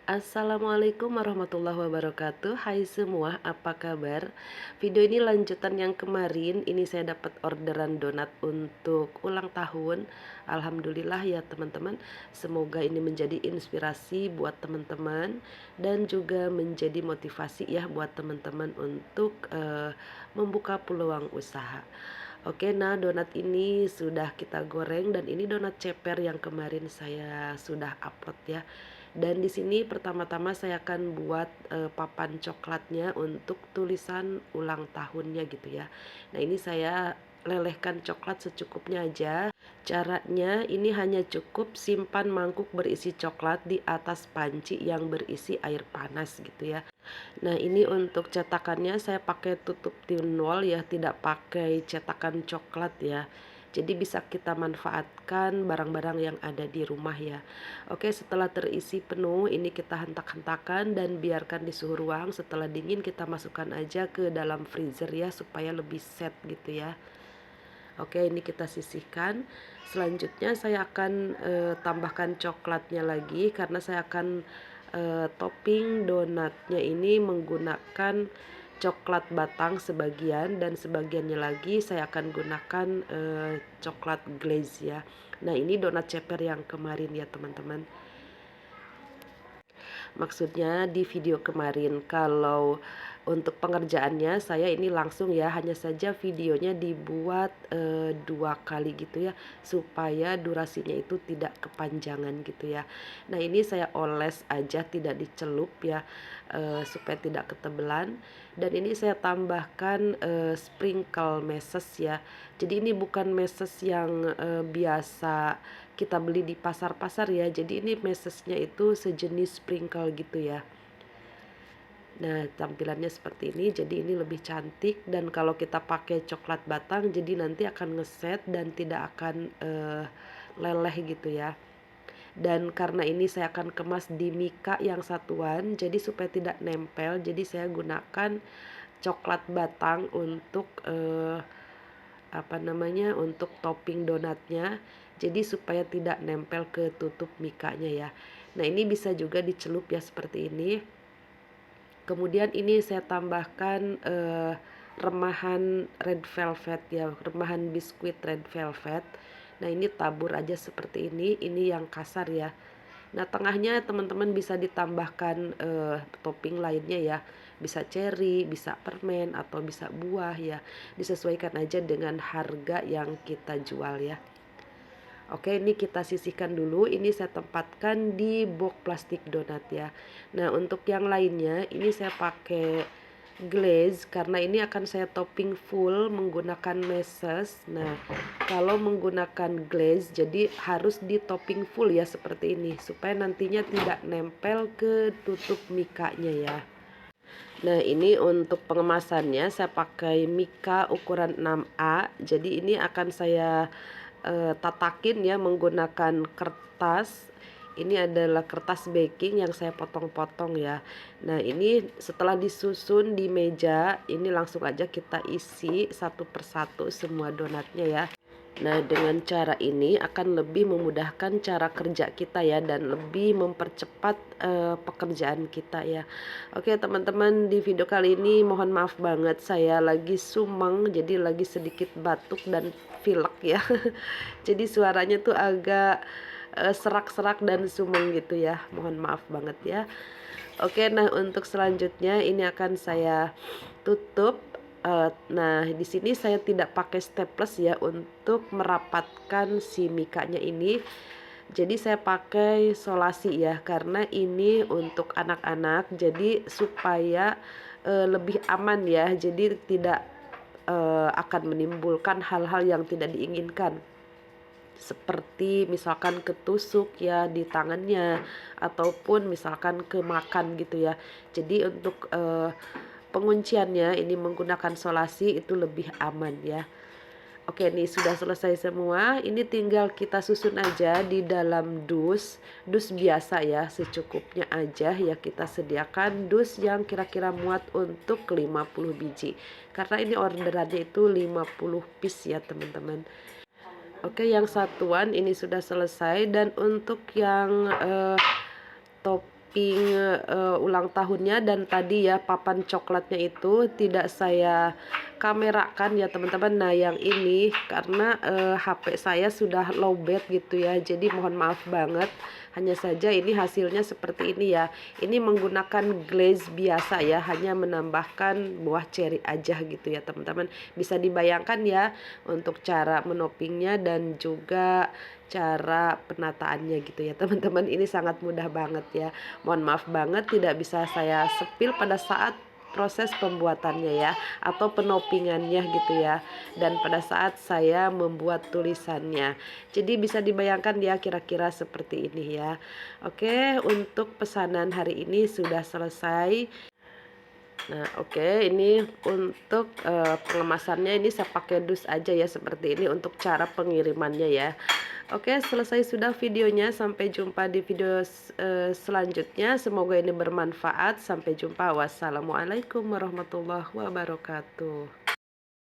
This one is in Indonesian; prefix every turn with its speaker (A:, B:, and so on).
A: Assalamualaikum warahmatullahi wabarakatuh. Hai semua, apa kabar? Video ini lanjutan yang kemarin. Ini saya dapat orderan donat untuk ulang tahun. Alhamdulillah ya teman-teman. Semoga ini menjadi inspirasi buat teman-teman dan juga menjadi motivasi ya buat teman-teman untuk membuka peluang usaha. Oke, nah donat ini sudah kita goreng dan ini donat ceper yang kemarin saya sudah upload ya. Dan di sini pertama-tama saya akan buat papan coklatnya untuk tulisan ulang tahunnya gitu ya. Nah, ini saya lelehkan coklat secukupnya aja. Caranya ini hanya cukup simpan mangkuk berisi coklat di atas panci yang berisi air panas gitu ya. Nah, ini untuk cetakannya saya pakai tutup tinwall ya, tidak pakai cetakan coklat ya. Jadi bisa kita manfaatkan barang-barang yang ada di rumah ya. Oke, setelah terisi penuh, ini kita hentak-hentakan dan biarkan di suhu ruang. Setelah dingin kita masukkan aja ke dalam freezer ya, supaya lebih set gitu ya. Oke, ini kita sisihkan. Selanjutnya saya akan tambahkan coklatnya lagi karena saya akan topping donatnya ini menggunakan coklat batang sebagian dan sebagiannya lagi saya akan gunakan coklat glaze ya. Nah, ini donat ceper yang kemarin ya teman-teman. Maksudnya di video kemarin, kalau untuk pengerjaannya saya ini langsung ya, hanya saja videonya dibuat 2 kali gitu ya, supaya durasinya itu tidak kepanjangan gitu ya. Nah, ini saya oles aja, tidak dicelup ya, supaya tidak ketebelan. Dan ini saya tambahkan sprinkle meses ya. Jadi ini bukan meses yang biasa kita beli di pasar-pasar ya. Jadi ini mesesnya itu sejenis sprinkle gitu ya. Nah, tampilannya seperti ini, jadi ini lebih cantik. Dan kalau kita pakai coklat batang, jadi nanti akan ngeset dan tidak akan leleh gitu ya. Dan karena ini saya akan kemas di mika yang satuan, jadi supaya tidak nempel, jadi saya gunakan coklat batang untuk untuk topping donatnya, jadi supaya tidak nempel ke tutup mikanya ya. Nah, ini bisa juga dicelup ya seperti ini. Kemudian ini saya tambahkan remahan red velvet ya, remahan biskuit red velvet. Nah, ini tabur aja seperti ini yang kasar ya. Nah, tengahnya teman-teman bisa ditambahkan topping lainnya ya. Bisa cherry, bisa permen, atau bisa buah ya. Disesuaikan aja dengan harga yang kita jual ya. Oke, ini kita sisihkan dulu. Ini saya tempatkan di box plastik donat ya. Nah, untuk yang lainnya ini saya pakai glaze karena ini akan saya topping full menggunakan meses. Nah, kalau menggunakan glaze jadi harus di topping full ya seperti ini supaya nantinya tidak nempel ke tutup mikanya ya. Nah, ini untuk pengemasannya saya pakai mika ukuran 6A. Jadi ini akan saya tatakin ya menggunakan kertas. Ini adalah kertas baking yang saya potong-potong ya. Nah, ini setelah disusun di meja, ini langsung aja kita isi satu persatu semua donatnya ya. Nah, dengan cara ini akan lebih memudahkan cara kerja kita ya dan lebih mempercepat pekerjaan kita ya. Oke, teman-teman, di video kali ini mohon maaf banget saya lagi sumeng, jadi lagi sedikit batuk dan pilek ya. Jadi suaranya tuh agak serak-serak dan sumeng gitu ya. Mohon maaf banget ya. Oke, nah untuk selanjutnya ini akan saya tutup. Nah, di sini saya tidak pakai staples ya untuk merapatkan si mikanya ini. Jadi saya pakai solasi ya karena ini untuk anak-anak. Jadi supaya lebih aman ya. Jadi tidak akan menimbulkan hal-hal yang tidak diinginkan. Seperti misalkan ketusuk ya di tangannya ataupun misalkan kemakan gitu ya. Jadi untuk pengunciannya ini menggunakan solasi itu lebih aman ya. Oke, nih sudah selesai semua. Ini tinggal kita susun aja di dalam dus biasa ya, secukupnya aja ya. Kita sediakan dus yang kira-kira muat untuk 50 biji. Karena ini orderannya itu 50 piece ya teman-teman. Oke, yang satuan ini sudah selesai dan untuk yang topping ulang tahunnya, dan tadi ya papan coklatnya itu tidak saya kamerakan ya teman-teman. Nah yang ini karena HP saya sudah lowbat gitu ya, jadi mohon maaf banget. Hanya saja ini hasilnya seperti ini ya. Ini menggunakan glaze biasa ya, hanya menambahkan buah cherry aja gitu ya teman-teman. Bisa dibayangkan ya untuk cara menopingnya dan juga cara penataannya gitu ya teman-teman. Ini sangat mudah banget ya. Mohon maaf banget tidak bisa saya sepil pada saat proses pembuatannya ya, atau penopingannya gitu ya, dan pada saat saya membuat tulisannya. Jadi bisa dibayangkan ya kira-kira seperti ini ya. Oke, untuk pesanan hari ini sudah selesai. Nah, oke, ini untuk pengemasannya ini saya pakai dus aja ya seperti ini untuk cara pengirimannya ya. Oke, selesai sudah videonya. Sampai jumpa di video selanjutnya. Semoga ini bermanfaat. Sampai jumpa. Wassalamualaikum warahmatullahi wabarakatuh.